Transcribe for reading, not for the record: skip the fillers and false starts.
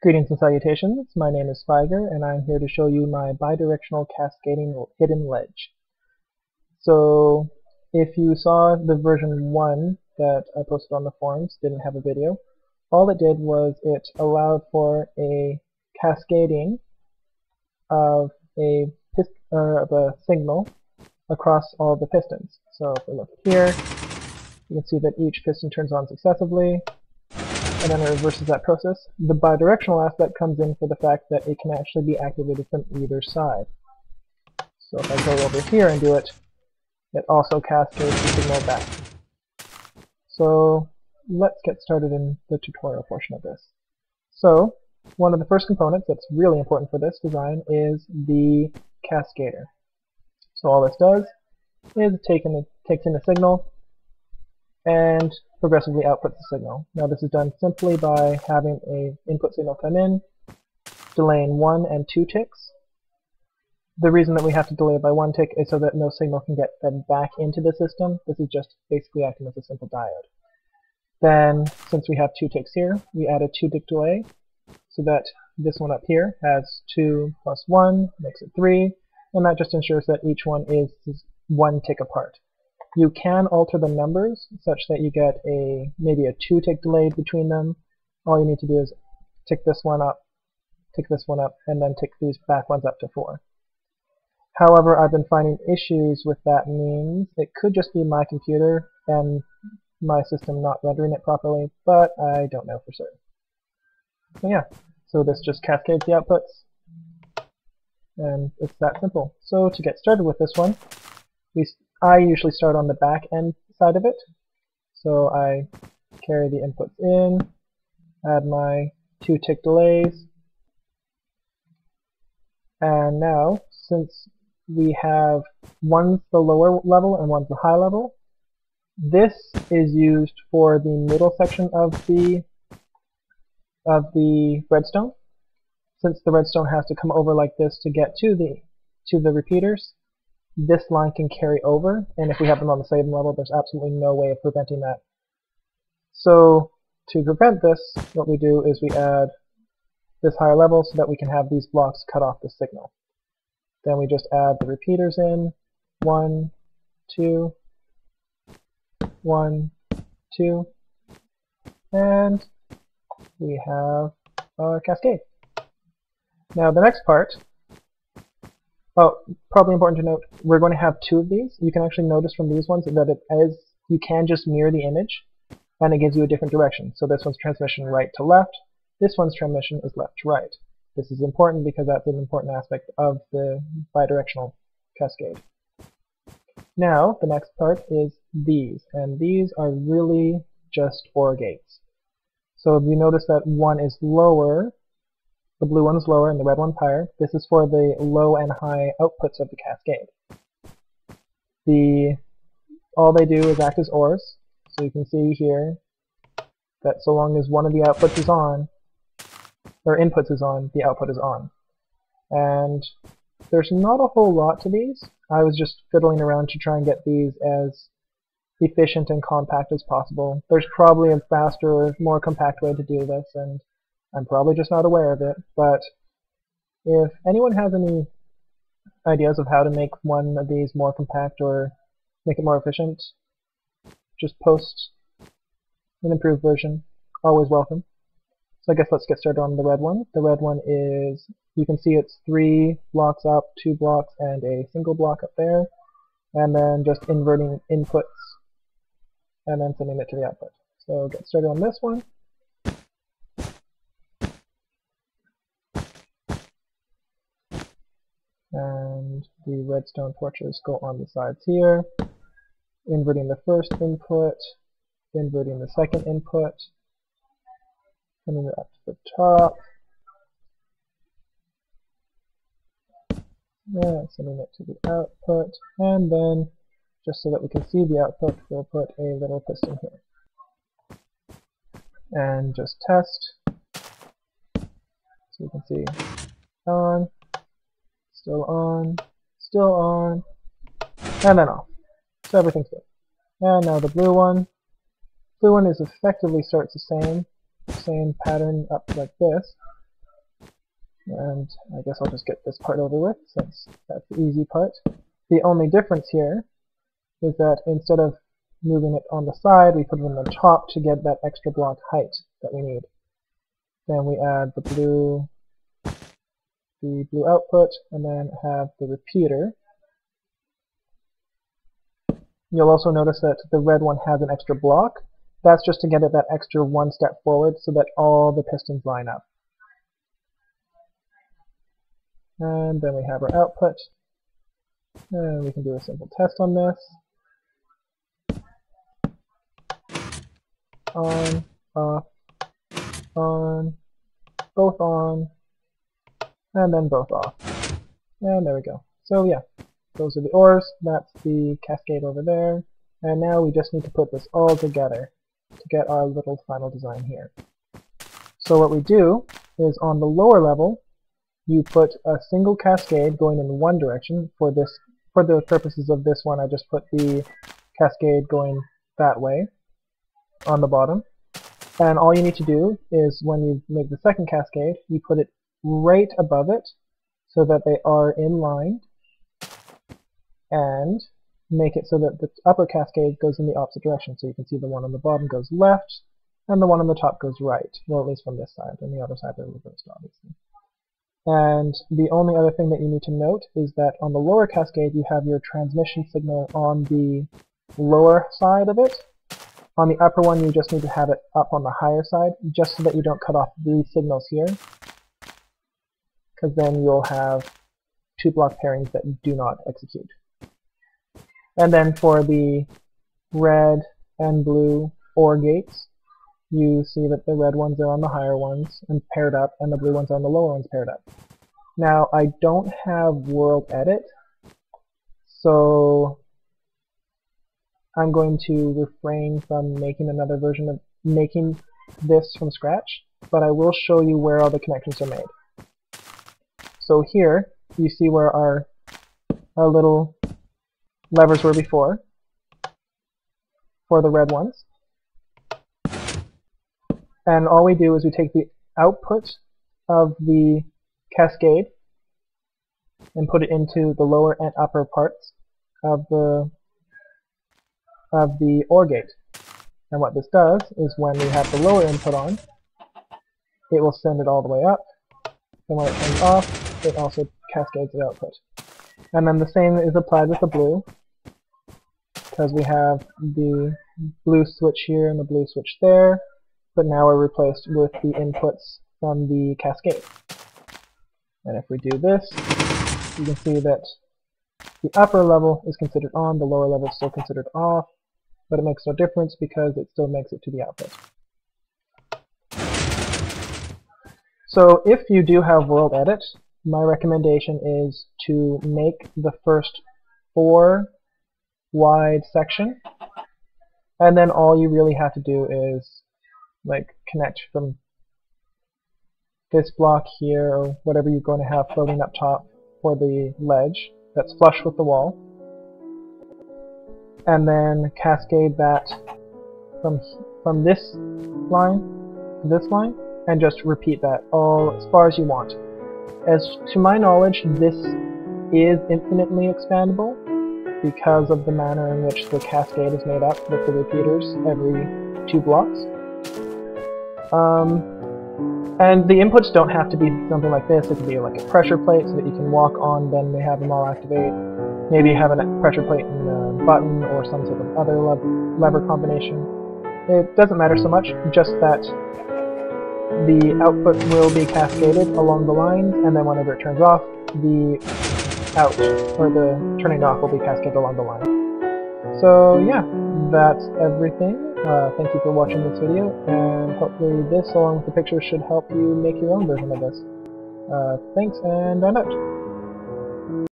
Greetings and salutations, my name is Figer and I'm here to show you my Bi-Directional Cascading Hidden Ledge. So if you saw the version 1 that I posted on the forums, didn't have a video, all it did was it allowed for a cascading of a signal across all the pistons. So if we look here, you can see that each piston turns on successively, and then it reverses that process. The bidirectional aspect comes in for the fact that it can actually be activated from either side. So if I go over here and do it, it also cascades the signal back. So let's get started in the tutorial portion of this. So one of the first components that's really important for this design is the cascader. So all this does is it takes in a signal and progressively outputs the signal. Now this is done simply by having an input signal come in, delaying 1 and 2 ticks. The reason that we have to delay it by 1 tick is so that no signal can get fed back into the system. This is just basically acting as a simple diode. Then, since we have 2 ticks here, we add a 2-tick delay so that this one up here has 2 plus 1 makes it 3, and that just ensures that each one is 1 tick apart. You can alter the numbers such that you get maybe a 2-tick delay between them. All you need to do is tick this one up, and then tick these back ones up to 4. However, I've been finding issues with that means it could just be my computer and my system not rendering it properly, but I don't know for certain. So yeah, so this just cascades the outputs, and it's that simple. So to get started with this one, I usually start on the back end side of it. So I carry the inputs in, add my 2-tick delays, and now since we have one's the lower level and one's the high level, this is used for the middle section of the redstone. Since the redstone has to come over like this to get to the repeaters, this line can carry over, and if we have them on the same level, there's absolutely no way of preventing that. So to prevent this, what we do is we add this higher level so that we can have these blocks cut off the signal. Then we just add the repeaters in, 1, 2, 1, 2, and we have our cascade. Now the next part, probably important to note, we're going to have 2 of these. You can actually notice from these ones that you can just mirror the image, and it gives you a different direction. So this one's transmission right to left, this one's transmission is left to right. This is important because that's an important aspect of the bidirectional cascade. Now, the next part is these, and these are really just OR gates. So you notice that one is lower, the blue one's lower and the red one's higher. This is for the low and high outputs of the cascade. All they do is act as ORs, so you can see here that so long as one of the outputs is on, or inputs is on, the output is on. And there's not a whole lot to these. I was just fiddling around to try and get these as efficient and compact as possible. There's probably a faster, more compact way to do this, and I'm probably just not aware of it, but if anyone has any ideas of how to make one of these more compact or make it more efficient, just post an improved version. Always welcome. So I guess let's get started on the red one. The red one is, you can see it's 3 blocks up, 2 blocks, and a single block up there, and then just inverting inputs and then sending it to the output. So get started on this one. And the redstone torches go on the sides here, inverting the first input, inverting the second input, coming up to the top, and sending it to the output, and then, just so that we can see the output, we'll put a little piston here. And just test, so you can see on, still on, and then off. So everything's good. And now the blue one. Blue one is effectively starts the same pattern up like this, And I guess I'll just get this part over with, since that's the easy part. The only difference here is that instead of moving it on the side, we put it on the top to get that extra block height that we need. Then we add the blue output, and then have the repeater. You'll also notice that the red one has an extra block. That's just to get it that extra one step forward so that all the pistons line up. And then we have our output. And we can do a simple test on this. On, off, on, both on, and then both off. And there we go. So yeah, those are the ores, that's the cascade over there, and now we just need to put this all together to get our little final design here. So what we do is on the lower level, you put a single cascade going in one direction. For the purposes of this one, I just put the cascade going that way on the bottom. And all you need to do is when you make the second cascade, you put it right above it so that they are in line, and make it so that the upper cascade goes in the opposite direction. So you can see the one on the bottom goes left, and the one on the top goes right. Well, at least from this side, and the other side they're reversed, obviously. And the only other thing that you need to note is that on the lower cascade you have your transmission signal on the lower side of it. On the upper one you just need to have it up on the higher side, just so that you don't cut off these signals here, because then you'll have two block pairings that do not execute. And then for the red and blue OR gates, you see that the red ones are on the higher ones and paired up, and the blue ones are on the lower ones paired up. Now, I don't have World Edit, so I'm going to refrain from making another version of making this from scratch, but I will show you where all the connections are made. So here, you see where our little levers were before, for the red ones. And all we do is we take the output of the cascade and put it into the lower and upper parts of the OR gate. And what this does is when we have the lower input on, it will send it all the way up. Then when it turns off, it also cascades the output. And then the same is applied with the blue, because we have the blue switch here and the blue switch there, but now we're replaced with the inputs from the cascade. And if we do this, you can see that the upper level is considered on, the lower level is still considered off, but it makes no difference because it still makes it to the output. So if you do have World Edit, my recommendation is to make the first 4 wide section, and then all you really have to do is connect from this block here, or whatever you're going to have floating up top for the ledge that's flush with the wall, and then cascade that from this line to this line, and just repeat that all as far as you want. As to my knowledge, this is infinitely expandable because of the manner in which the cascade is made up with the repeaters every 2 blocks. And the inputs don't have to be something like this. It could be like a pressure plate so that you can walk on, then they have them all activate. Maybe you have a pressure plate and a button or some sort of other lever combination. It doesn't matter so much, just that the output will be cascaded along the lines, and then whenever it turns off, the out, or the turning off, will be cascaded along the line. So yeah, that's everything. Thank you for watching this video, and hopefully this, along with the pictures, should help you make your own version of this. Thanks, and I'm out.